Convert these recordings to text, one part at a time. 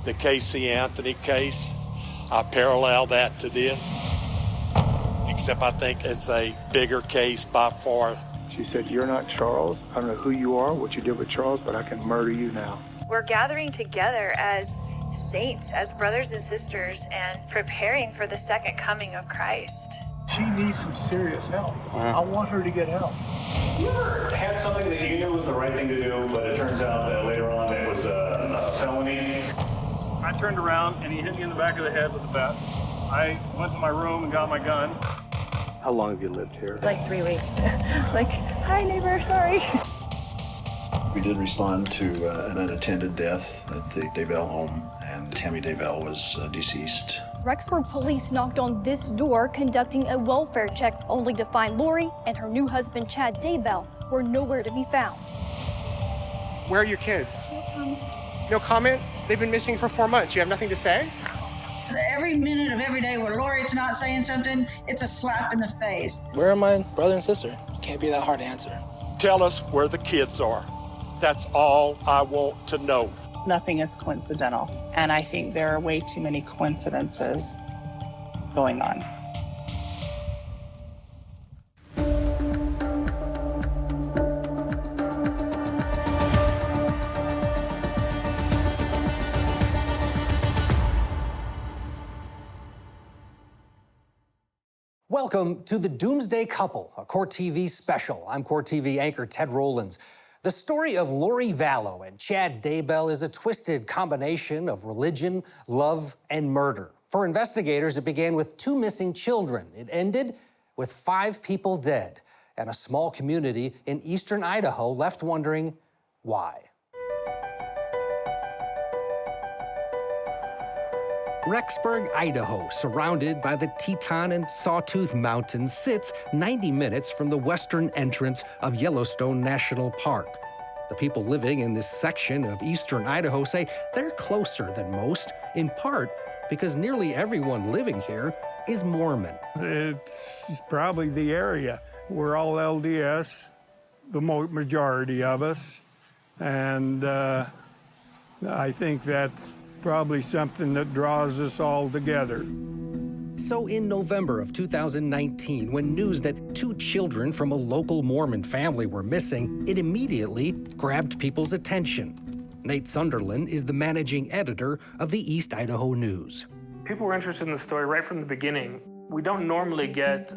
the Casey Anthony case. I parallel that to this, except I think it's a bigger case by far. She said, "You're not Charles. I don't know who you are, what you did with Charles, but I can murder you now." We're gathering together as saints, as brothers and sisters, and preparing for the second coming of Christ. She needs some serious help. I want her to get help. You ever had something that you knew was the right thing to do, but it turns out that later on it was a felony? I turned around and he hit me in the back of the head with a bat. I went to my room and got my gun. How long have you lived here? Like 3 weeks. Like, hi neighbor, sorry. We did respond to an unattended death at the Daybell home, and Tammy Dabell was deceased. Rexburg police knocked on this door conducting a welfare check, only to find Lori and her new husband Chad Daybell were nowhere to be found. Where are your kids? No comment? They've been missing for 4 months. You have nothing to say? Every minute of every day where Lori's not saying something, it's a slap in the face. Where are my brother and sister? Can't be that hard to answer. Tell us where the kids are. That's all I want to know. Nothing is coincidental, and I think there are way too many coincidences going on. Welcome to the Doomsday Couple, a Court TV special. I'm Court TV anchor Ted Rowlands. The story of Lori Vallow and Chad Daybell is a twisted combination of religion, love, and murder. For investigators, it began with 2 missing children. It ended with 5 people dead, and a small community in eastern Idaho left wondering why. Rexburg, Idaho, surrounded by the Teton and Sawtooth Mountains, sits 90 minutes from the western entrance of Yellowstone National Park. The people living in this section of eastern Idaho say they're closer than most, in part because nearly everyone living here is Mormon. It's probably the area. We're all LDS, the majority of us, and I think that's probably something that draws us all together. So in November of 2019, when news that 2 children from a local Mormon family were missing, it immediately grabbed people's attention. Nate Sunderland is the managing editor of the East Idaho News. People were interested in the story right from the beginning. We don't normally get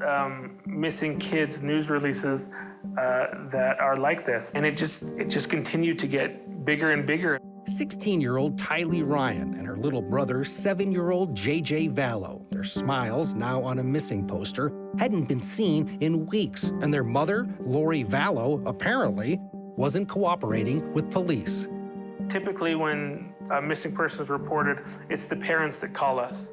missing kids news releases that are like this, and it just continued to get bigger and bigger. 16-year-old Tylee Ryan and her little brother, 7-year-old JJ Vallow, their smiles now on a missing poster, hadn't been seen in weeks, and their mother, Lori Vallow, apparently wasn't cooperating with police. Typically when a missing person is reported, it's the parents that call us.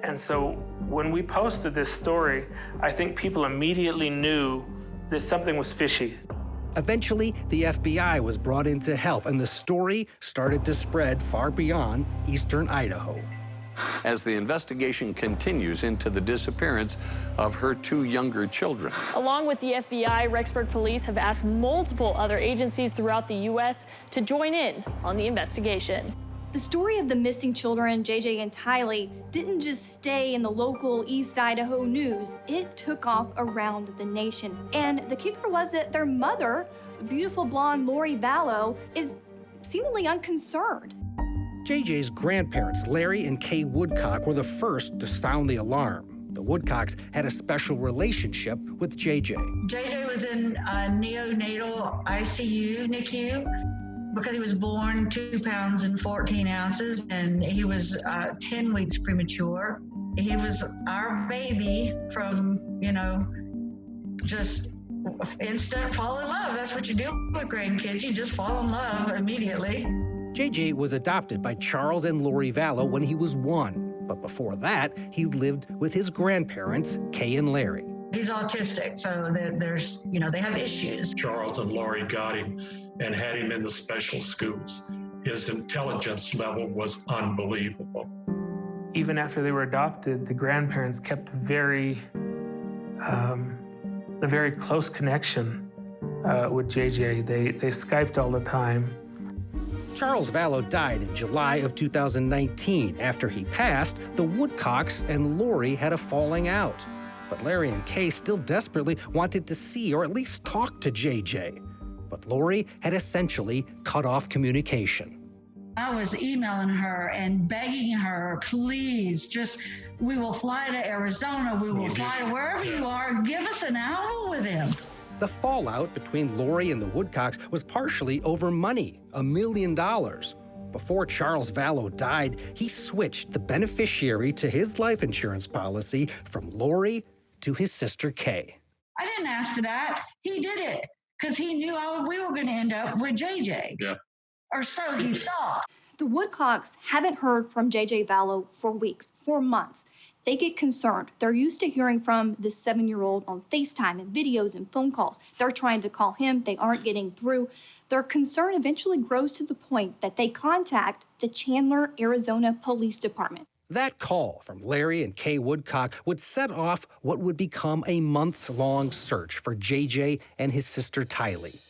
And so when we posted this story, I think people immediately knew that something was fishy. Eventually, the FBI was brought in to help, and the story started to spread far beyond eastern Idaho. As the investigation continues into the disappearance of her 2 younger children. Along with the FBI, Rexburg police have asked multiple other agencies throughout the U.S. to join in on the investigation. The story of the missing children, JJ and Tylee, didn't just stay in the local East Idaho news. It took off around the nation. And the kicker was that their mother, beautiful blonde Lori Vallow, is seemingly unconcerned. JJ's grandparents, Larry and Kay Woodcock, were the first to sound the alarm. The Woodcocks had a special relationship with JJ. JJ was in neonatal ICU, NICU, because he was born 2 pounds and 14 ounces, and he was 10 weeks premature. He was our baby from, just instant fall in love. That's what you do with grandkids. You just fall in love immediately. JJ was adopted by Charles and Lori Vallow when he was 1. But before that, he lived with his grandparents, Kay and Larry. He's autistic, so there's, they have issues. Charles and Lori got him and had him in the special schools. His intelligence level was unbelievable. Even after they were adopted, the grandparents kept a very close connection with JJ. They Skyped all the time. Charles Vallow died in July of 2019. After he passed, the Woodcocks and Lori had a falling out. But Larry and Kay still desperately wanted to see or at least talk to JJ. But Lori had essentially cut off communication. I was emailing her and begging her, please, we will fly to Arizona, we will fly to wherever you are, give us an hour with him. The fallout between Lori and the Woodcocks was partially over money, $1 million. Before Charles Vallow died, he switched the beneficiary to his life insurance policy from Lori to his sister Kay. I didn't ask for that. He did it because he knew we were going to end up with JJ. Yeah. Or so he thought. The Woodcocks haven't heard from JJ Vallow for weeks, for months. They get concerned. They're used to hearing from this 7-year-old on FaceTime and videos and phone calls. They're trying to call him. They aren't getting through. Their concern eventually grows to the point that they contact the Chandler, Arizona Police Department. That call from Larry and Kay Woodcock would set off what would become a months-long search for JJ and his sister Tylee.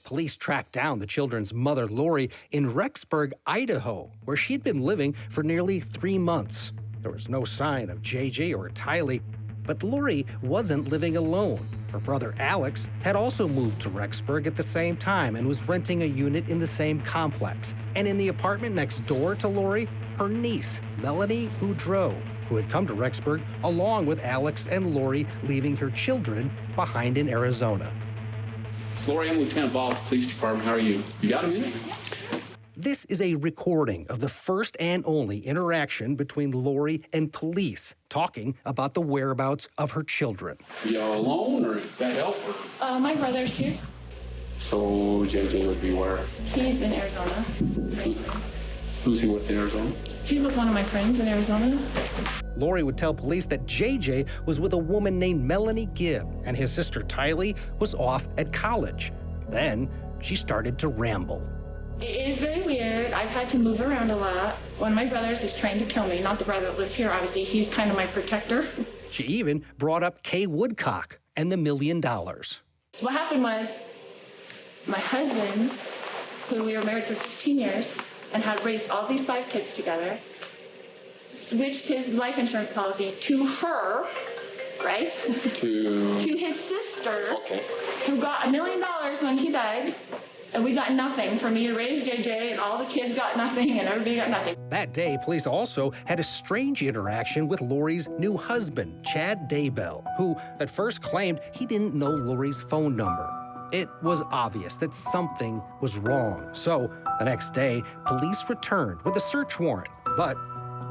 Police tracked down the children's mother, Lori, in Rexburg, Idaho, where she'd been living for nearly 3 months. There was no sign of JJ or Tylee, but Lori wasn't living alone. Her brother, Alex, had also moved to Rexburg at the same time and was renting a unit in the same complex. And in the apartment next door to Lori, her niece, Melanie Boudreau, who had come to Rexburg along with Alex and Lori, leaving her children behind in Arizona. Lori, I'm Lieutenant Ball, Police Department. How are you? You got a minute? This is a recording of the first and only interaction between Lori and police, talking about the whereabouts of her children. You alone, or does that help? My brother's here. So JJ would be where? He's in Arizona. Who's he with in Arizona? He's with one of my friends in Arizona. Lori would tell police that JJ was with a woman named Melanie Gibb, and his sister Tylee was off at college. Then she started to ramble. It is very weird. I've had to move around a lot. One of my brothers is trying to kill me. Not the brother that lives here, obviously. He's kind of my protector. She even brought up Kay Woodcock and the $1 million. What happened was my husband, who we were married for 15 years and had raised all these 5 kids together, switched his life insurance policy to her, right? To his sister, who got $1 million when he died. And we got nothing for me to raise JJ, and all the kids got nothing, and everybody got nothing. That day, police also had a strange interaction with Lori's new husband, Chad Daybell, who at first claimed he didn't know Lori's phone number. It was obvious that something was wrong. So the next day, police returned with a search warrant, but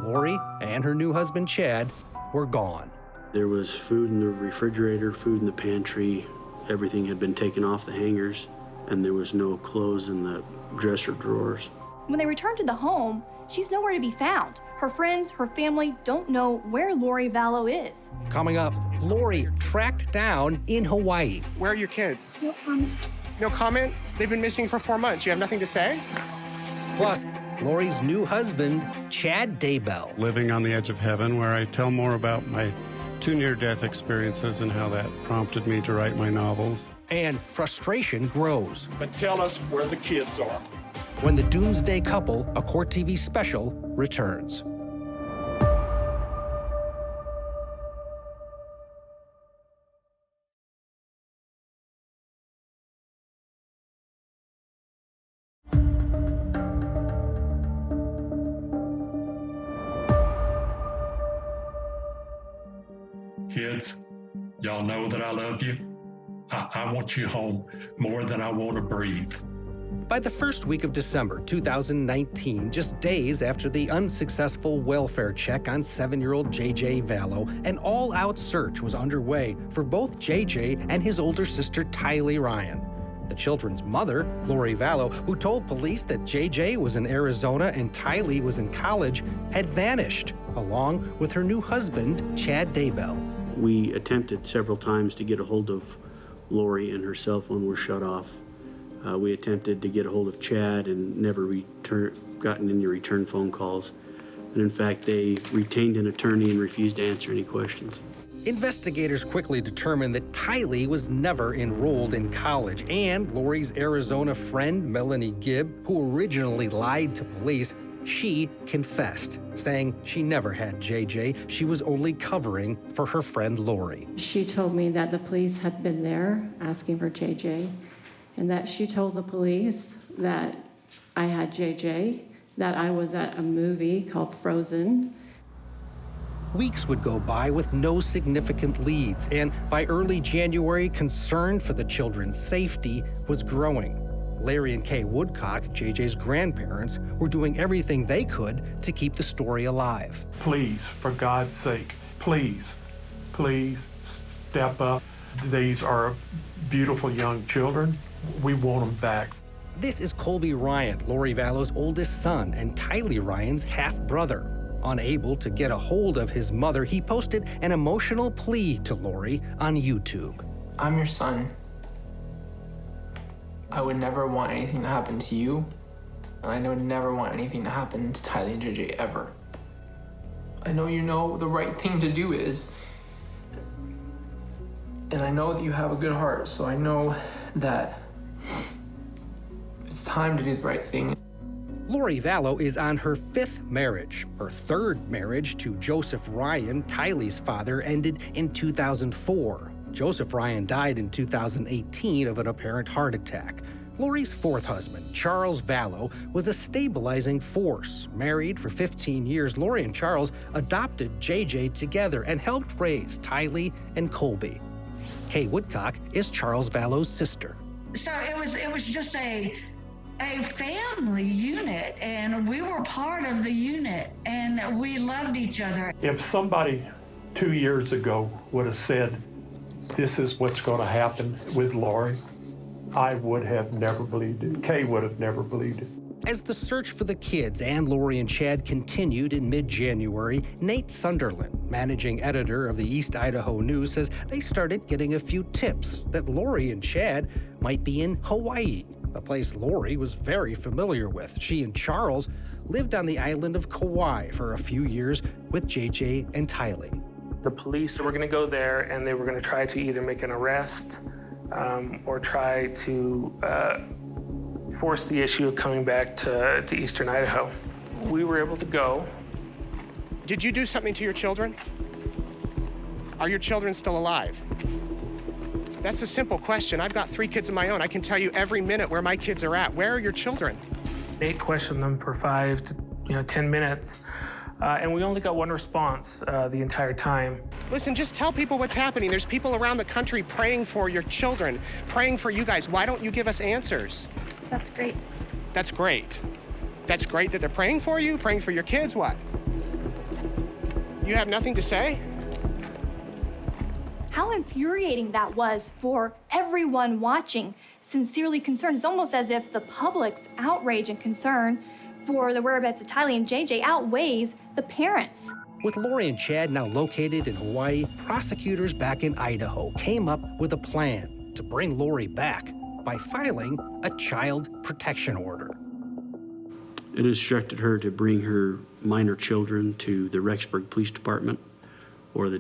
Lori and her new husband, Chad, were gone. There was food in the refrigerator, food in the pantry. Everything had been taken off the hangers, and there was no clothes in the dresser drawers. When they return to the home, she's nowhere to be found. Her friends, her family don't know where Lori Vallow is. Coming up, Lori tracked down in Hawaii. Where are your kids? No comment. No comment? They've been missing for 4 months. You have nothing to say? Plus, Lori's new husband, Chad Daybell. Living on the edge of heaven, where I tell more about my 2 near-death experiences and how that prompted me to write my novels. And frustration grows. But tell us where the kids are. When the Doomsday Couple, a Court TV special, returns. Kids, y'all know that I love you. I want you home more than I want to breathe. By the first week of December 2019, just days after the unsuccessful welfare check on 7-year-old JJ Vallow, an all-out search was underway for both JJ and his older sister Tylee Ryan. The children's mother, Lori Vallow, who told police that JJ was in Arizona and Tylee was in college, had vanished, along with her new husband, Chad Daybell. We attempted several times to get a hold of Lori, and her cell phone was shut off. We attempted to get a hold of Chad and never gotten any return phone calls. And in fact, they retained an attorney and refused to answer any questions. Investigators quickly determined that Tylee was never enrolled in college, and Lori's Arizona friend, Melanie Gibb, who originally lied to police, she confessed, saying she never had JJ. She was only covering for her friend Lori. She told me that the police had been there asking for JJ, and that she told the police that I had JJ, that I was at a movie called Frozen. Weeks would go by with no significant leads, and by early January, concern for the children's safety was growing. Larry and Kay Woodcock, JJ's grandparents, were doing everything they could to keep the story alive. Please, for God's sake, please step up. These are beautiful young children. We want them back. This is Colby Ryan, Lori Vallow's oldest son and Tylee Ryan's half-brother. Unable to get a hold of his mother, he posted an emotional plea to Lori on YouTube. I'm your son. I would never want anything to happen to you, and I would never want anything to happen to Tylee and JJ ever. I know you know the right thing to do is, and I know that you have a good heart, so I know that it's time to do the right thing. Lori Vallow is on her 5th marriage. Her 3rd marriage to Joseph Ryan, Tylee's father, ended in 2004. Joseph Ryan died in 2018 of an apparent heart attack. Lori's 4th husband, Charles Vallow, was a stabilizing force. Married for 15 years, Lori and Charles adopted JJ together and helped raise Tylee and Colby. Kay Woodcock is Charles Vallow's sister. So it was just a family unit, and we were part of the unit, and we loved each other. If somebody 2 years ago would have said, this is what's going to happen with Lori, I would have never believed it. Kay would have never believed it. As the search for the kids and Lori and Chad continued in mid-January, Nate Sunderland, managing editor of the East Idaho News, says they started getting a few tips that Lori and Chad might be in Hawaii, a place Lori was very familiar with. She and Charles lived on the island of Kauai for a few years with JJ and Tylee. The police were going to go there, and they were going to try to either make an arrest or try to force the issue of coming back to eastern Idaho. We were able to go. Did you do something to your children? Are your children still alive? That's a simple question. I've got 3 kids of my own. I can tell you every minute where my kids are at. Where are your children? Nate questioned them for 5 to 10 minutes. And we only got one response the entire time. Listen, just tell people what's happening. There's people around the country praying for your children, praying for you guys. Why don't you give us answers? That's great. That's great. That's great that they're praying for you, praying for your kids. What? You have nothing to say? How infuriating that was for everyone watching. Sincerely concerned. It's almost as if the public's outrage and concern for the whereabouts of Tylee and JJ outweighs the parents. With Lori and Chad now located in Hawaii, prosecutors back in Idaho came up with a plan to bring Lori back by filing a child protection order. It instructed her to bring her minor children to the Rexburg Police Department or the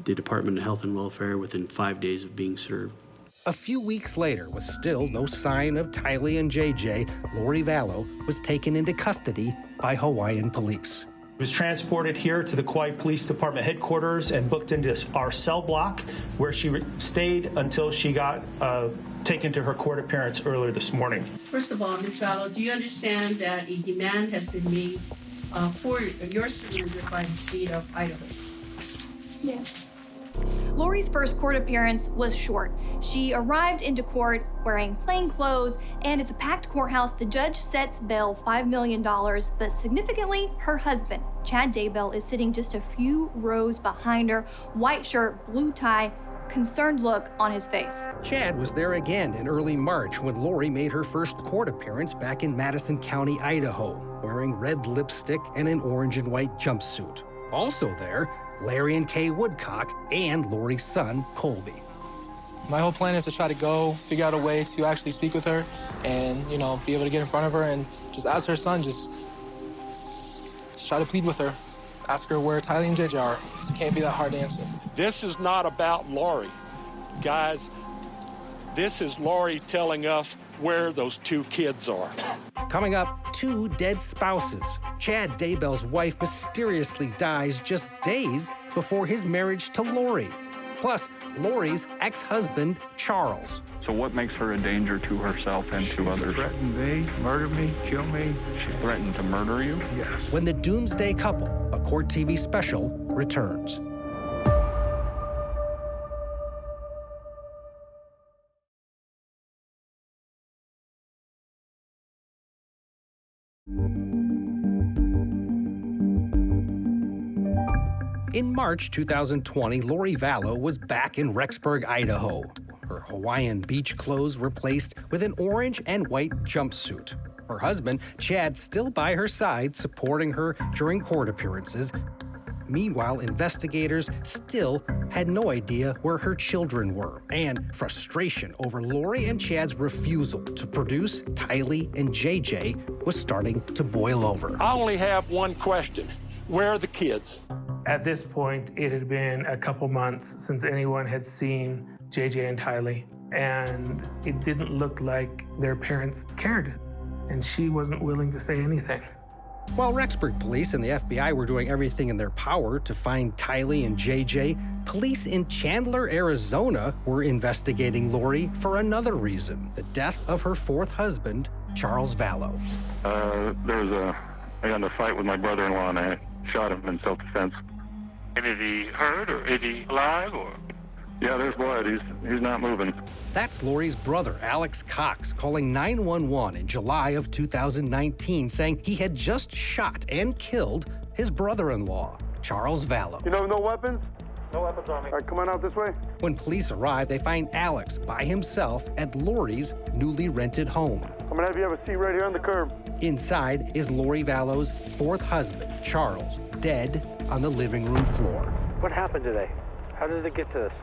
Department of Health and Welfare within 5 days of being served. A few weeks later, with still no sign of Tylee and JJ, Lori Vallow was taken into custody by Hawaiian police. She was transported here to the Kauai Police Department headquarters and booked into our cell block, where she stayed until she got taken to her court appearance earlier this morning. First of all, Ms. Vallow, do you understand that a demand has been made for your surrender by the state of Idaho? Yes. Lori's first court appearance was short. She arrived into court wearing plain clothes, and it's a packed courthouse. The judge sets bail $5 million, but significantly, her husband, Chad Daybell, is sitting just a few rows behind her, white shirt, blue tie, concerned look on his face. Chad was there again in early March when Lori made her first court appearance back in Madison County, Idaho, wearing red lipstick and an orange and white jumpsuit. Also there, Larry and Kay Woodcock and Lori's son, Colby. My whole plan is to try to go figure out a way to actually speak with her and, be able to get in front of her and just ask her son, just try to plead with her. Ask her where Tylee and JJ are. This can't be that hard to answer. This is not about Lori. Guys, this is Lori telling us where those two kids are. Coming up, two dead spouses. Chad Daybell's wife mysteriously dies just days before his marriage to Lori. Plus, Lori's ex-husband, Charles. So what makes her a danger to herself and to others? She threatened me, murder me, kill me. She threatened to murder you? Yes. When the Doomsday Couple, a Court TV special, returns. In March 2020, Lori Vallow was back in Rexburg, Idaho. Her Hawaiian beach clothes replaced with an orange and white jumpsuit. Her husband, Chad, still by her side, supporting her during court appearances. Meanwhile, investigators still had no idea where her children were, and frustration over Lori and Chad's refusal to produce Tylee and JJ was starting to boil over. I only have one question. Where are the kids? At this point, it had been a couple months since anyone had seen JJ and Tylee, and it didn't look like their parents cared, and she wasn't willing to say anything. While Rexburg police and the FBI were doing everything in their power to find Tylee and JJ, police in Chandler, Arizona were investigating Lori for another reason, the death of her fourth husband, Charles Vallow. I got in a fight with my brother-in-law and I shot him in self-defense. And is he hurt or is he alive or? Yeah, there's blood. He's not moving. That's Lori's brother, Alex Cox, calling 911 in July of 2019, saying he had just shot and killed his brother-in-law, Charles Vallow. You know, no weapons? No weapons on me. All right, come on out this way. When police arrive, they find Alex by himself at Lori's newly rented home. I'm gonna have you have a seat right here on the curb. Inside is Lori Vallow's fourth husband, Charles, dead on the living room floor. What happened today? How did it get to this?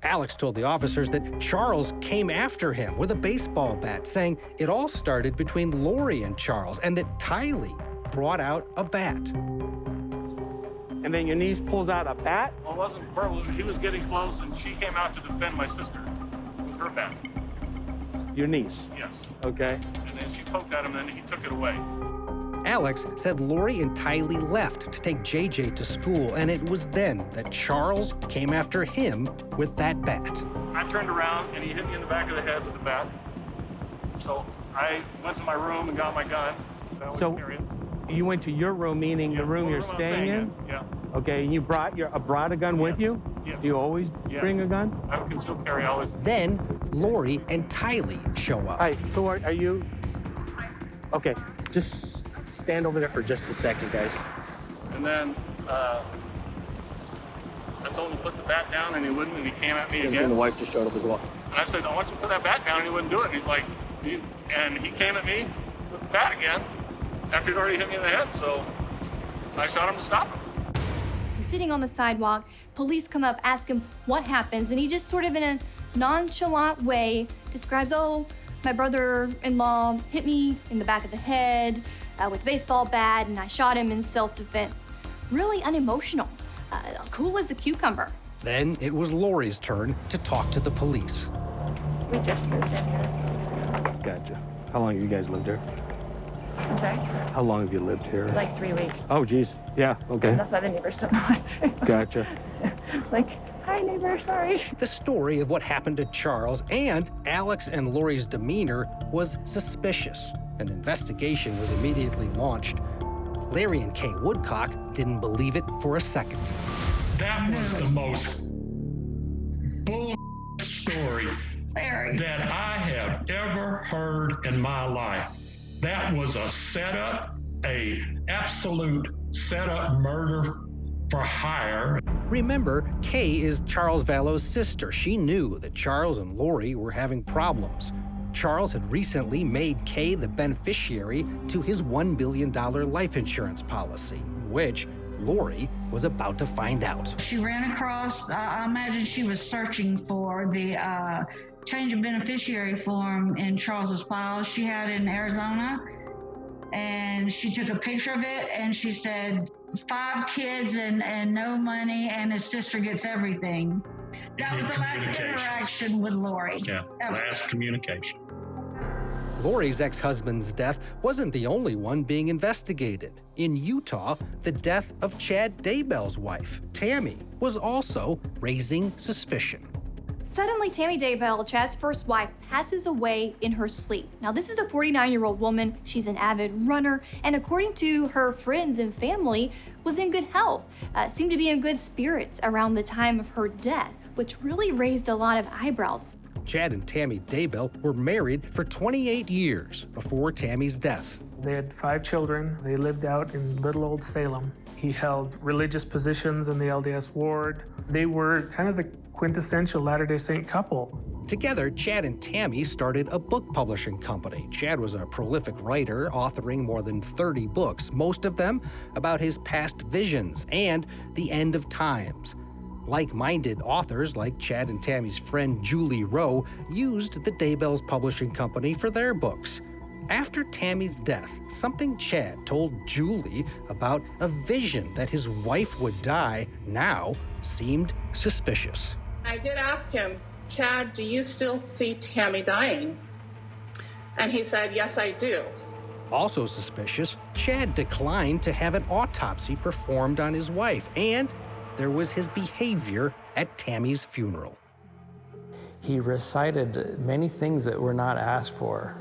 Alex told the officers that Charles came after him with a baseball bat, saying it all started between Lori and Charles, and that Tylee brought out a bat. And then your niece pulls out a bat? Well, it wasn't verbal. He was getting close, and she came out to defend my sister with her bat. Your niece? Yes. Okay. And then she poked at him, and then he took it away. Alex said Lori and Tylee left to take JJ to school, and it was then that Charles came after him with that bat. I turned around, and he hit me in the back of the head with the bat. So I went to my room and got my gun. So you went to your room, meaning the room you're staying in? Yeah. Okay, and you brought a gun with you? Yes. Do you always bring a gun? I have a concealed carry always. Then Lori and Tylee show up. All right, so are you? Okay, just stand over there for just a second, guys. And then I told him to put the bat down, and he wouldn't, and he came at me again. And the wife just showed up as well. And I said, I want you to put that bat down, and he wouldn't do it. And he's like, and he came at me with the bat again after he'd already hit me in the head, so I shot him to stop him. He's sitting on the sidewalk. Police come up, ask him what happens, and he just sort of in a nonchalant way describes, oh, my brother-in-law hit me in the back of the head with a baseball bat, and I shot him in self-defense. Really unemotional, cool as a cucumber. Then it was Lori's turn to talk to the police. We just moved in here. Gotcha. How long have you guys lived here? I'm sorry? How long have you lived here? Like 3 weeks. Oh, geez. Yeah, okay. And that's why the neighbors don't know us. Gotcha. Like, hi, neighbor, sorry. The story of what happened to Charles and Alex and Lori's demeanor was suspicious. An investigation was immediately launched. Larry and Kay Woodcock didn't believe it for a second. That was the most bull story that I have ever heard in my life. That was a setup, a absolute setup murder for hire. Remember, Kay is Charles Vallow's sister. She knew that Charles and Lori were having problems. Charles had recently made Kay the beneficiary to his $1 billion life insurance policy, which Lori was about to find out. She ran across, I imagine she was searching for the change of beneficiary form in Charles's file she had in Arizona. and she took a picture of it, and she said, 5 kids and no money, and his sister gets everything. That was the last interaction with Lori. Yeah, last communication. Lori's ex-husband's death wasn't the only one being investigated. In Utah, the death of Chad Daybell's wife, Tammy, was also raising suspicion. Suddenly, Tammy Dabell, Chad's first wife, passes away in her sleep. Now, this is a 49-year-old woman. She's an avid runner, and according to her friends and family, was in good health, seemed to be in good spirits around the time of her death, which really raised a lot of eyebrows. Chad and Tammy Daybell were married for 28 years before Tammy's death. They had 5 children. They lived out in little old Salem. He held religious positions in the LDS ward. They were kind of the quintessential Latter-day Saint couple. Together, Chad and Tammy started a book publishing company. Chad was a prolific writer, authoring more than 30 books, most of them about his past visions and the end of times. Like-minded authors like Chad and Tammy's friend Julie Rowe used the Daybell's publishing company for their books. After Tammy's death, something Chad told Julie about a vision that his wife would die now seemed suspicious. I did ask him, Chad, do you still see Tammy dying? And he said, yes, I do. Also suspicious, Chad declined to have an autopsy performed on his wife, and there was his behavior at Tammy's funeral. He recited many things that were not asked for,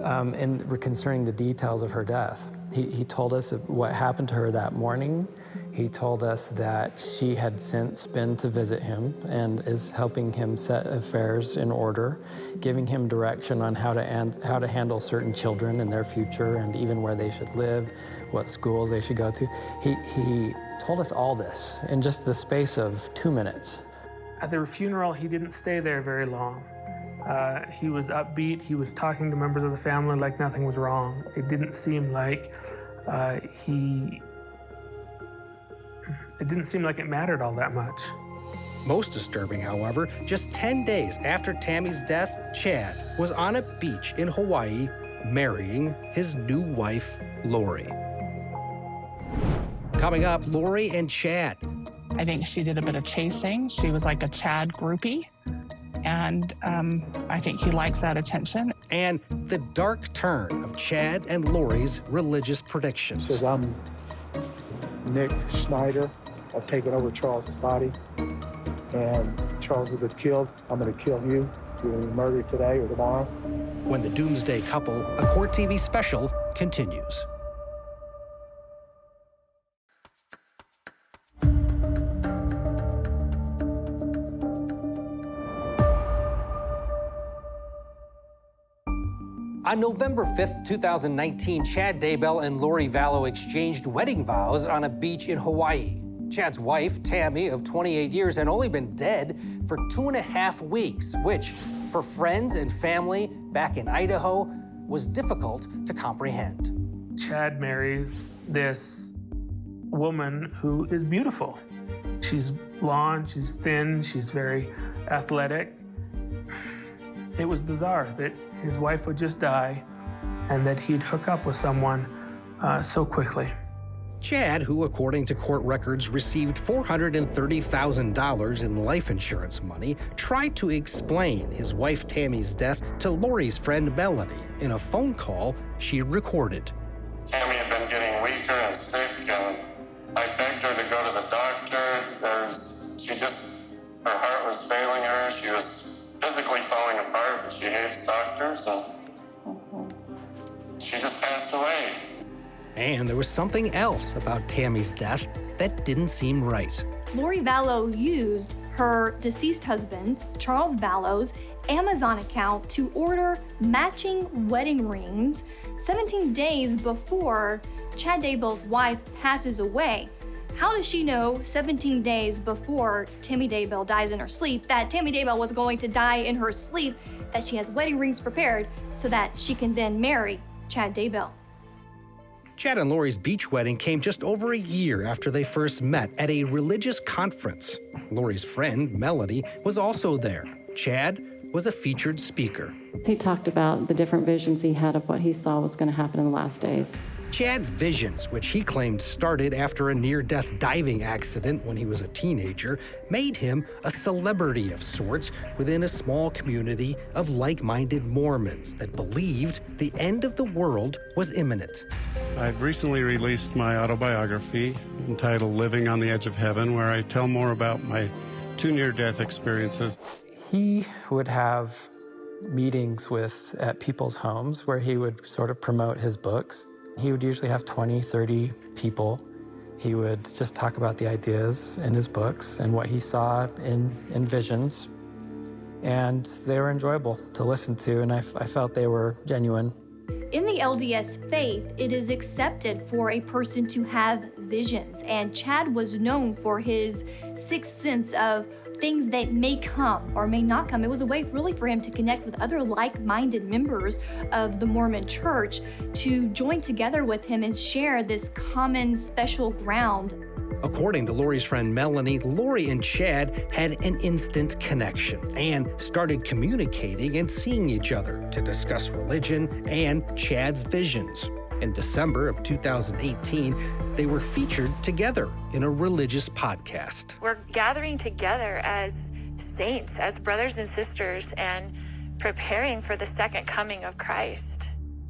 and concerning the details of her death. He told us what happened to her that morning. He told us that she had since been to visit him and is helping him set affairs in order, giving him direction on how to handle certain children and their future, and even where they should live, what schools they should go to. He told us all this in just the space of 2 minutes. At their funeral, he didn't stay there very long. He was upbeat. He was talking to members of the family like nothing was wrong. It didn't seem like it didn't seem like it mattered all that much. Most disturbing, however, just 10 days after Tammy's death, Chad was on a beach in Hawaii marrying his new wife, Lori. Coming up, Lori and Chad. I think she did a bit of chasing. She was like a Chad groupie. And I think he liked that attention. And the dark turn of Chad and Lori's religious predictions. Says, I'm Nick Snyder. I've taken over Charles's body. And Charles will be killed. I'm going to kill you. You're going to be murdered today or tomorrow. When the Doomsday Couple, a Court TV special, continues. On November 5th, 2019, Chad Daybell and Lori Vallow exchanged wedding vows on a beach in Hawaii. Chad's wife, Tammy, of 28 years, had only been dead for 2.5 weeks, which, for friends and family back in Idaho, was difficult to comprehend. Chad marries this woman who is beautiful. She's blonde, she's thin, she's very athletic. It was bizarre that his wife would just die and that he'd hook up with someone so quickly. Chad, who according to court records received $430,000 in life insurance money, tried to explain his wife Tammy's death to Lori's friend Melanie in a phone call she recorded. Tammy had been getting weaker and sick, and I begged her to go to the doctor. Her heart was failing her. She was physically falling apart, but she hates doctors, and she just passed away. And there was something else about Tammy's death that didn't seem right. Lori Vallow used her deceased husband, Charles Vallow's, Amazon account to order matching wedding rings 17 days before Chad Daybell's wife passes away. How does she know 17 days before Tammy Daybell dies in her sleep that Tammy Daybell was going to die in her sleep, that she has wedding rings prepared so that she can then marry Chad Daybell? Chad and Lori's beach wedding came just over a year after they first met at a religious conference. Lori's friend, Melanie, was also there. Chad was a featured speaker. He talked about the different visions he had of what he saw was going to happen in the last days. Chad's visions, which he claimed started after a near-death diving accident when he was a teenager, made him a celebrity of sorts within a small community of like-minded Mormons that believed the end of the world was imminent. I've recently released my autobiography entitled Living on the Edge of Heaven, where I tell more about my 2 near-death experiences. He would have meetings at people's homes where he would sort of promote his books. He would usually have 20, 30 people. He would just talk about the ideas in his books and what he saw in visions. And they were enjoyable to listen to, and I felt they were genuine. In the LDS faith, it is accepted for a person to have visions, and Chad was known for his sixth sense of things that may come or may not come. It was a way really for him to connect with other like-minded members of the Mormon Church to join together with him and share this common special ground. According to Lori's friend Melanie, Lori and Chad had an instant connection and started communicating and seeing each other to discuss religion and Chad's visions. In December of 2018, they were featured together in a religious podcast. We're gathering together as saints, as brothers and sisters, and preparing for the second coming of Christ.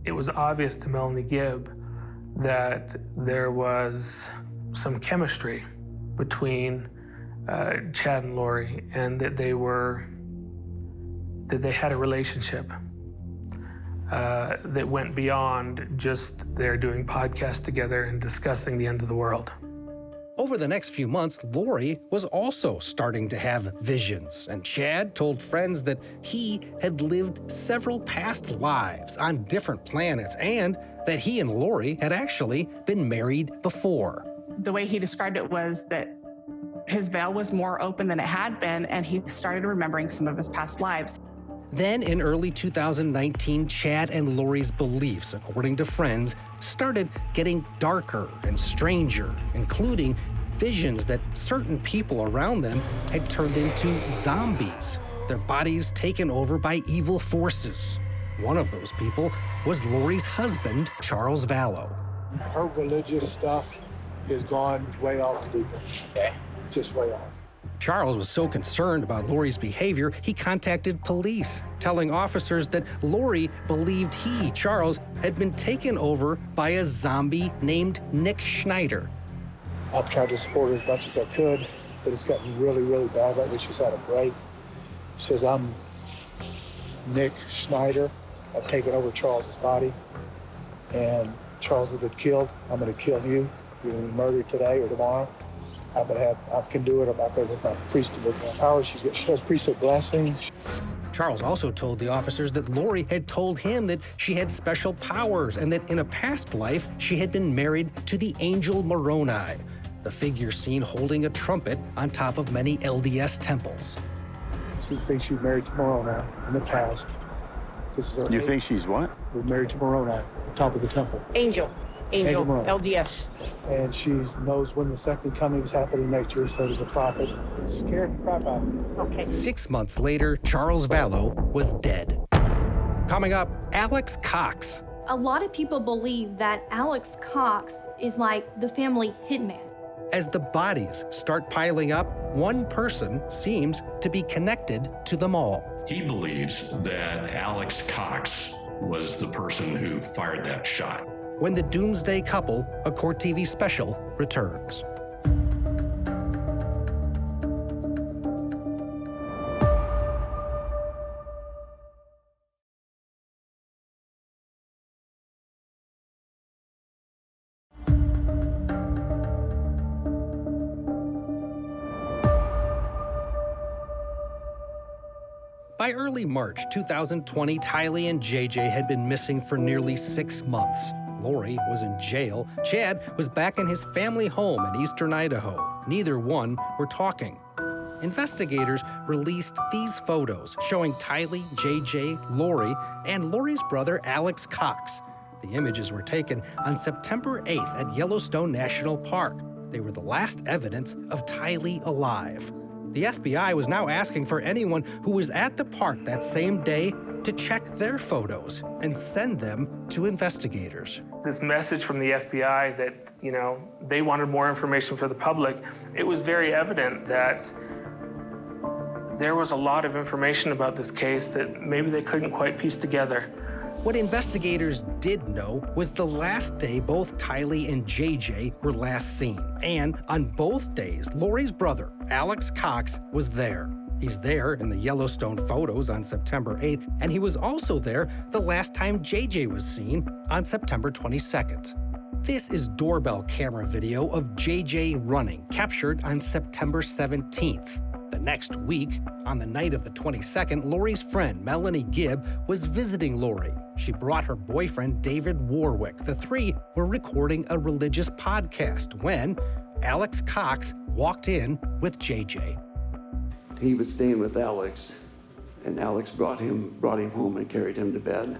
It was obvious to Melanie Gibb that there was some chemistry between Chad and Lori, and that they had a relationship that went beyond just their doing podcasts together and discussing the end of the world. Over the next few months, Lori was also starting to have visions, and Chad told friends that he had lived several past lives on different planets and that he and Lori had actually been married before. The way he described it was that his veil was more open than it had been, and he started remembering some of his past lives. Then in early 2019, Chad and Lori's beliefs, according to friends, started getting darker and stranger, including visions that certain people around them had turned into zombies, their bodies taken over by evil forces. One of those people was Lori's husband, Charles Vallow. Her religious stuff is gone way off the deep end. Okay. Just way off. Charles was so concerned about Lori's behavior, he contacted police, telling officers that Lori believed he, Charles, had been taken over by a zombie named Nick Schneider. I've tried to support her as much as I could, but it's gotten really, really bad. Lately, she's had a break. She says, I'm Nick Schneider. I've taken over Charles's body, and Charles has been killed. I'm going to kill you. You're going to be murdered today or tomorrow. I can do it. I'm not going to my priesthood power. She has priesthood blessings. Charles also told the officers that Lori had told him that she had special powers and that in a past life, she had been married to the angel Moroni, the figure seen holding a trumpet on top of many LDS temples. She thinks she's married to Moroni in the past. You think she's what? We're married to Moroni, at the top of the temple. Angel Moroni. LDS. And she knows when the second coming is happening next year, so does a prophet. It's scared the crap out of her. Okay. 6 months later, Charles Vallow was dead. Coming up, Alex Cox. A lot of people believe that Alex Cox is like the family hitman. As the bodies start piling up, one person seems to be connected to them all. He believes that Alex Cox was the person who fired that shot. When the Doomsday Couple, a Court TV special, returns. By early March 2020, Tylee and JJ had been missing for nearly 6 months. Lori was in jail. Chad was back in his family home in eastern Idaho. Neither one were talking. Investigators released these photos showing Tylee, JJ, Lori, and Lori's brother Alex Cox. The images were taken on September 8th at Yellowstone National Park. They were the last evidence of Tylee alive. The FBI was now asking for anyone who was at the park that same day to check their photos and send them to investigators. This message from the FBI that, they wanted more information for the public, it was very evident that there was a lot of information about this case that maybe they couldn't quite piece together. What investigators did know was the last day both Tylee and JJ were last seen. And on both days, Lori's brother, Alex Cox, was there. He's there in the Yellowstone photos on September 8th, and he was also there the last time JJ was seen on September 22nd. This is doorbell camera video of JJ running, captured on September 17th. The next week, on the night of the 22nd, Lori's friend, Melanie Gibb, was visiting Lori. She brought her boyfriend, David Warwick. The three were recording a religious podcast when Alex Cox walked in with JJ. He was staying with Alex, and Alex brought him home and carried him to bed.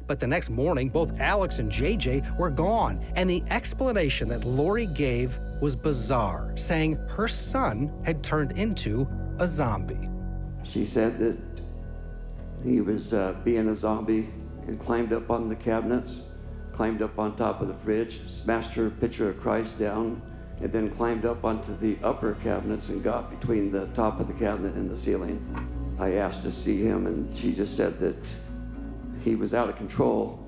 But the next morning, both Alex and JJ were gone, and the explanation that Lori gave was bizarre, saying her son had turned into a zombie. She said that he was being a zombie and climbed up on the cabinets, climbed up on top of the fridge, smashed her picture of Christ down, and then climbed up onto the upper cabinets and got between the top of the cabinet and the ceiling. I asked to see him, and she just said that he was out of control,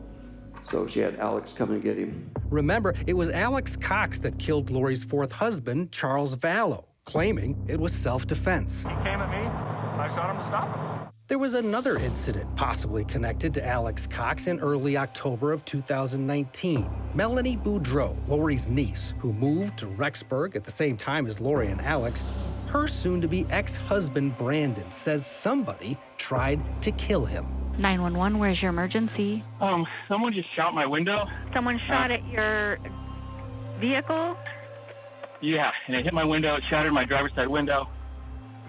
so she had Alex come and get him. Remember, it was Alex Cox that killed Lori's fourth husband, Charles Vallow, claiming it was self-defense. He came at me, and I shot him to stop him. There was another incident possibly connected to Alex Cox in early October of 2019. Melanie Boudreau, Lori's niece, who moved to Rexburg at the same time as Lori and Alex, her soon-to-be ex-husband Brandon says somebody tried to kill him. 911, where's your emergency? Someone just shot my window. Someone shot at your vehicle? Yeah, and it hit my window, it shattered my driver's side window.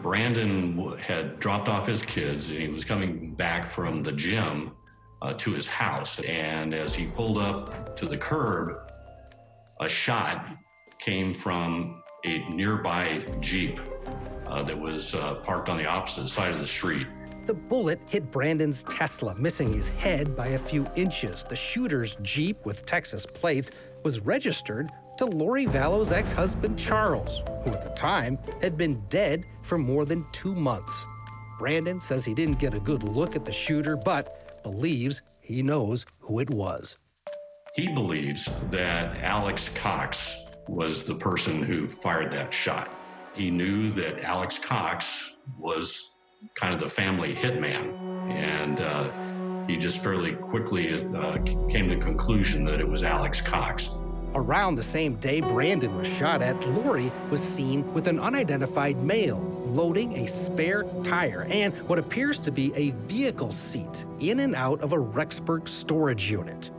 Brandon had dropped off his kids, and he was coming back from the gym to his house. And as he pulled up to the curb, a shot came from a nearby Jeep that was parked on the opposite side of the street. The bullet hit Brandon's Tesla, missing his head by a few inches. The shooter's Jeep with Texas plates was registered to Lori Vallow's ex-husband, Charles, who at the time had been dead for more than 2 months. Brandon says he didn't get a good look at the shooter, but believes he knows who it was. He believes that Alex Cox was the person who fired that shot. He knew that Alex Cox was kind of the family hitman, and he just fairly quickly came to the conclusion that it was Alex Cox. Around the same day Brandon was shot at, Lori was seen with an unidentified male loading a spare tire and what appears to be a vehicle seat in and out of a Rexburg storage unit.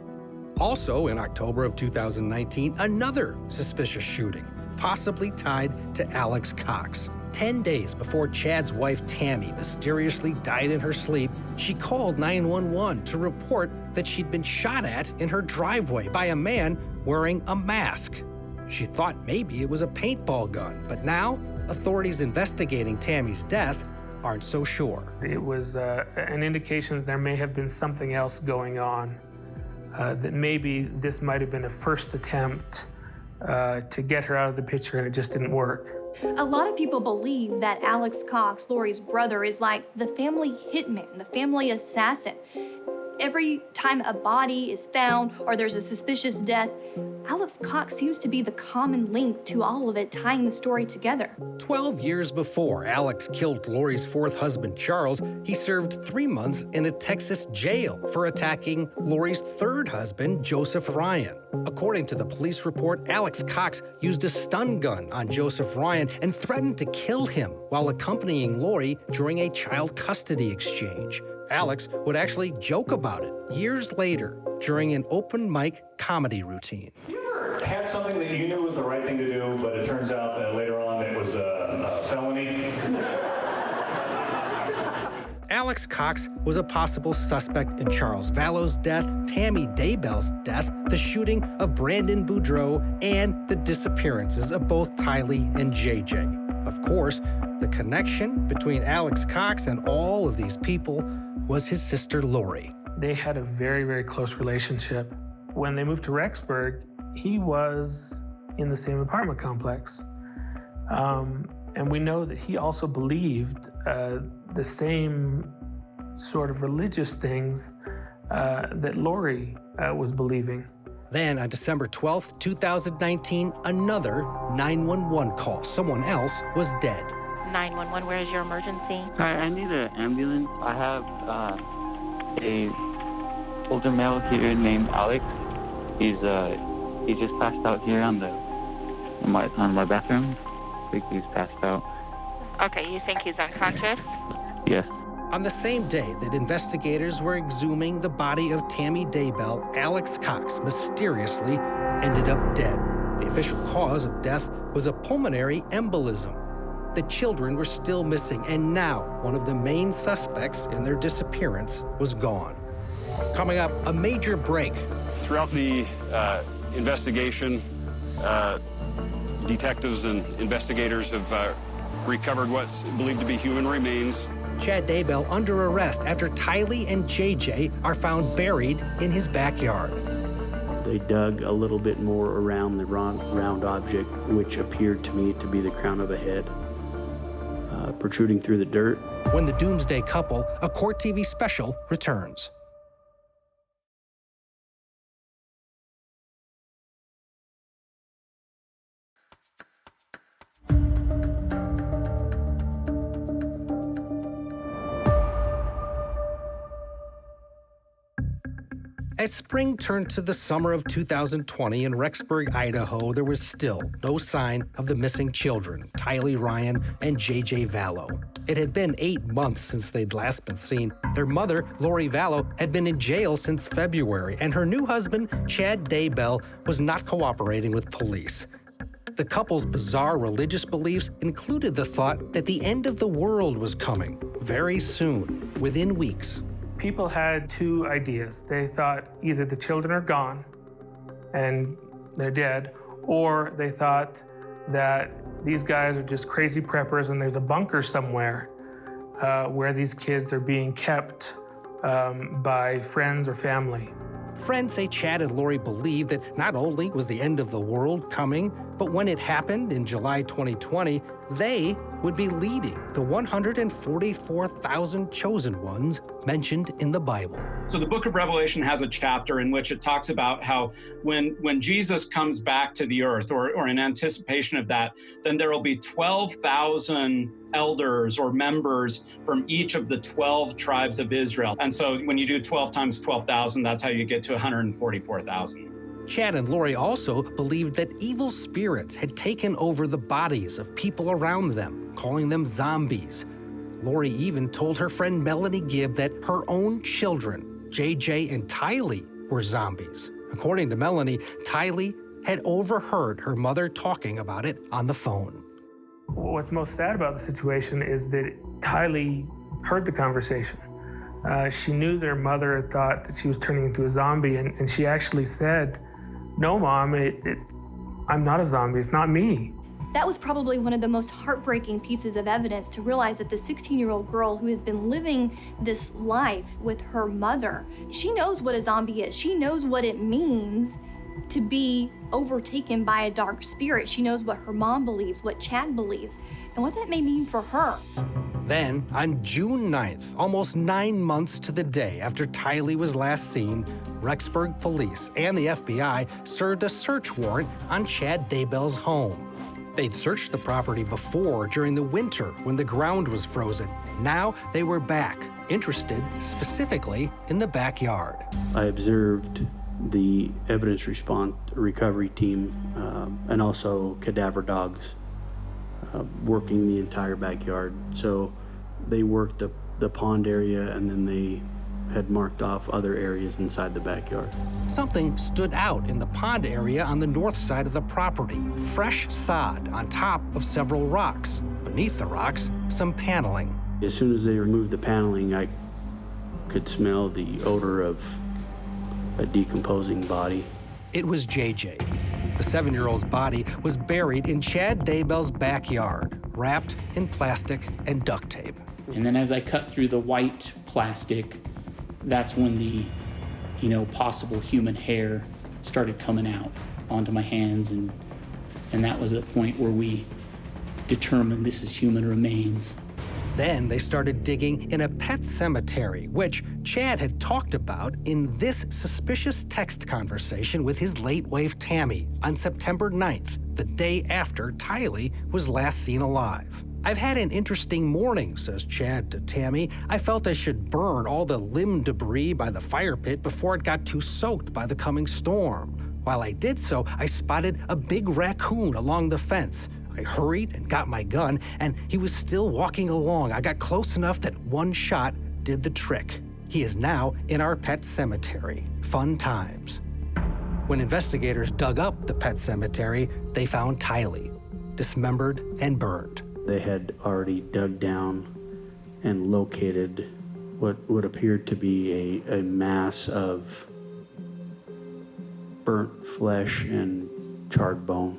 Also in October of 2019, another suspicious shooting, possibly tied to Alex Cox. 10 days before Chad's wife, Tammy, mysteriously died in her sleep, she called 911 to report that she'd been shot at in her driveway by a man wearing a mask. She thought maybe it was a paintball gun, but now authorities investigating Tammy's death aren't so sure. It was an indication that there may have been something else going on, that maybe this might have been a first attempt to get her out of the picture and it just didn't work. A lot of people believe that Alex Cox, Lori's brother, is like the family hitman, the family assassin. Every time a body is found or there's a suspicious death, Alex Cox seems to be the common link to all of it, tying the story together. 12 years before Alex killed Lori's fourth husband, Charles, he served 3 months in a Texas jail for attacking Lori's third husband, Joseph Ryan. According to the police report, Alex Cox used a stun gun on Joseph Ryan and threatened to kill him while accompanying Lori during a child custody exchange. Alex would actually joke about it years later during an open mic comedy routine. You ever had something that you knew was the right thing to do, but it turns out that later on it was a felony? Alex Cox was a possible suspect in Charles Vallow's death, Tammy Daybell's death, the shooting of Brandon Boudreau, and the disappearances of both Tylee and JJ. Of course, the connection between Alex Cox and all of these people was his sister Lori. They had a very, very close relationship. When they moved to Rexburg, he was in the same apartment complex. And we know that he also believed the same sort of religious things that Lori was believing. Then on December 12th, 2019, another 911 call. Someone else was dead. 911, where is your emergency? Hi, I need an ambulance. I have a older male here named Alex. He just passed out here on my bathroom. I think he's passed out. Okay, you think he's unconscious? Yes. On the same day that investigators were exhuming the body of Tammy Daybell, Alex Cox mysteriously ended up dead. The official cause of death was a pulmonary embolism. The children were still missing, and now one of the main suspects in their disappearance was gone. Coming up, a major break. Throughout the investigation, detectives and investigators have recovered what's believed to be human remains. Chad Dabell under arrest after Tylee and JJ are found buried in his backyard. They dug a little bit more around the round object, which appeared to me to be the crown of a head, protruding through the dirt. When the Doomsday Couple, a Court TV special, returns. As spring turned to the summer of 2020 in Rexburg, Idaho, there was still no sign of the missing children, Tylee Ryan and JJ Vallow. It had been 8 months since they'd last been seen. Their mother, Lori Vallow, had been in jail since February, and her new husband, Chad Daybell, was not cooperating with police. The couple's bizarre religious beliefs included the thought that the end of the world was coming very soon, within weeks. People had two ideas. They thought either the children are gone and they're dead, or they thought that these guys are just crazy preppers and there's a bunker somewhere where these kids are being kept by friends or family. Friends say Chad and Lori believed that not only was the end of the world coming, but when it happened in July 2020, they would be leading the 144,000 chosen ones mentioned in the Bible. So the book of Revelation has a chapter in which it talks about how when Jesus comes back to the earth, or in anticipation of that, then there will be 12,000 elders or members from each of the 12 tribes of Israel. And so when you do 12 times 12,000, that's how you get to 144,000. Chad and Lori also believed that evil spirits had taken over the bodies of people around them, calling them zombies. Lori even told her friend Melanie Gibb that her own children, JJ and Tylee, were zombies. According to Melanie, Tylee had overheard her mother talking about it on the phone. What's most sad about the situation is that Tylee heard the conversation. She knew that her mother had thought that she was turning into a zombie, and she actually said, "No, Mom, I'm not a zombie, it's not me." That was probably one of the most heartbreaking pieces of evidence, to realize that the 16-year-old girl who has been living this life with her mother, she knows what a zombie is. She knows what it means to be overtaken by a dark spirit. She knows what her mom believes, what Chad believes, and what that may mean for her. Then, on June 9th, almost 9 months to the day after Tylee was last seen, Rexburg police and the FBI served a search warrant on Chad Daybell's home. They'd searched the property before during the winter when the ground was frozen. Now they were back, interested specifically in the backyard. I observed the evidence response recovery team and also cadaver dogs working the entire backyard. So they worked the pond area, and then they had marked off other areas inside the backyard. Something stood out in the pond area on the north side of the property. Fresh sod on top of several rocks. Beneath the rocks, some paneling. As soon as they removed the paneling, I could smell the odor of a decomposing body. It was JJ. The 7-year-old's body was buried in Chad Daybell's backyard. wrapped in plastic and duct tape. And then as I cut through the white plastic, that's when the, possible human hair started coming out onto my hands. And that was the point where we determined this is human remains. Then they started digging in a pet cemetery, which Chad had talked about in this suspicious text conversation with his late wife, Tammy, on September 9th, the day after Tylee was last seen alive. "I've had an interesting morning," says Chad to Tammy. "I felt I should burn all the limb debris by the fire pit before it got too soaked by the coming storm. While I did so, I spotted a big raccoon along the fence. I hurried and got my gun, and he was still walking along. I got close enough that one shot did the trick. He is now in our pet cemetery. Fun times." When investigators dug up the pet cemetery, they found Tylee, dismembered and burned. They had already dug down and located what would appear to be a mass of burnt flesh and charred bone.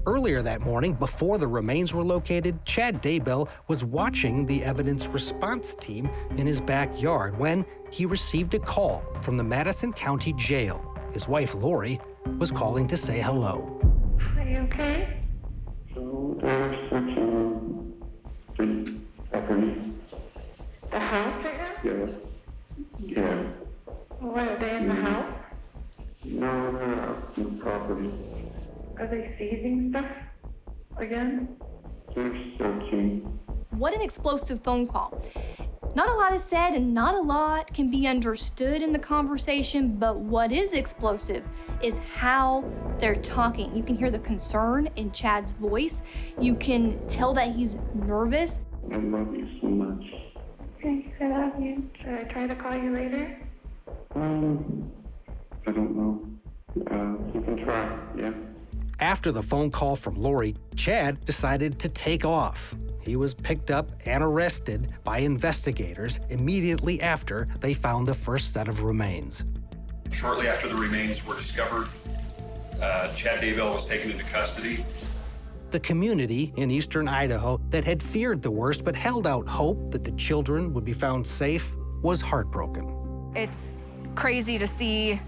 Earlier that morning, before the remains were located, Chad Daybell was watching the evidence response team in his backyard when he received a call from the Madison County Jail. His wife, Lori, was calling to say hello. Are you okay? So they're searching the property. The house right now? Yeah. What, are they in the house? No, they're out in the property. Are they seizing stuff again? They're searching. What an explosive phone call. Not a lot is said and not a lot can be understood in the conversation, but what is explosive is how they're talking. You can hear the concern in Chad's voice. You can tell that he's nervous. I love you so much. Okay, I love you. Should I try to call you later? I don't know. You can try, yeah. After the phone call from Lori, Chad decided to take off. He was picked up and arrested by investigators immediately after they found the first set of remains. Shortly after the remains were discovered, Chad Daybell was taken into custody. The community in eastern Idaho that had feared the worst but held out hope that the children would be found safe was heartbroken. It's crazy to see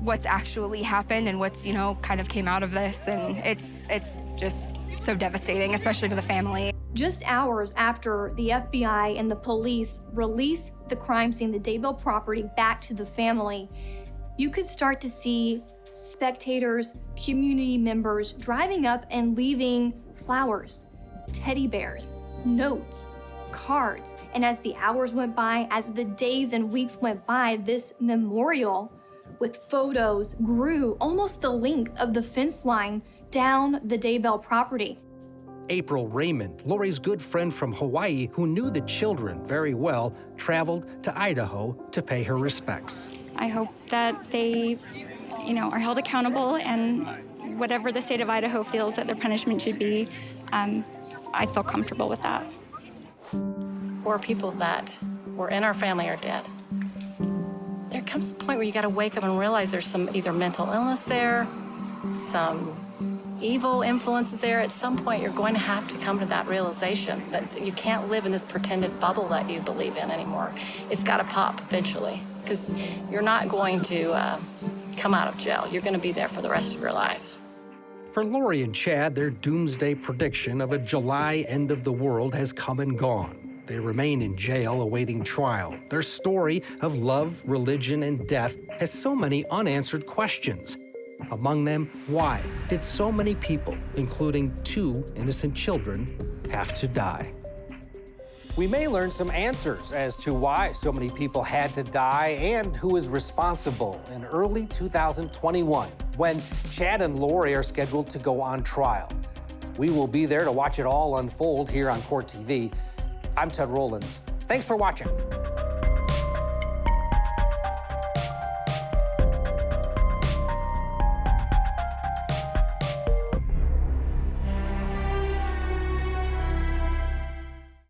what's actually happened and what's, kind of came out of this. And it's just so devastating, especially to the family. Just hours after the FBI and the police released the crime scene, the Daybell property, back to the family, you could start to see spectators, community members driving up and leaving flowers, teddy bears, notes, cards. And as the hours went by, as the days and weeks went by, this memorial with photos grew almost the length of the fence line down the Daybell property. April Raymond, Lori's good friend from Hawaii who knew the children very well, traveled to Idaho to pay her respects. I hope that they, are held accountable, and whatever the state of Idaho feels that their punishment should be, I feel comfortable with that. 4 people that were in our family are dead. There comes a point where you got to wake up and realize there's some either mental illness there, some evil influences there. At some point, you're going to have to come to that realization that you can't live in this pretended bubble that you believe in anymore. It's got to pop eventually, because you're not going to come out of jail. You're going to be there for the rest of your life. For Lori and Chad, their doomsday prediction of a July end of the world has come and gone. They remain in jail awaiting trial. Their story of love, religion, and death has so many unanswered questions. Among them, why did so many people, including 2 innocent children, have to die? We may learn some answers as to why so many people had to die and who is responsible in early 2021, when Chad and Lori are scheduled to go on trial. We will be there to watch it all unfold here on Court TV. I'm Ted Rollins. Thanks for watching.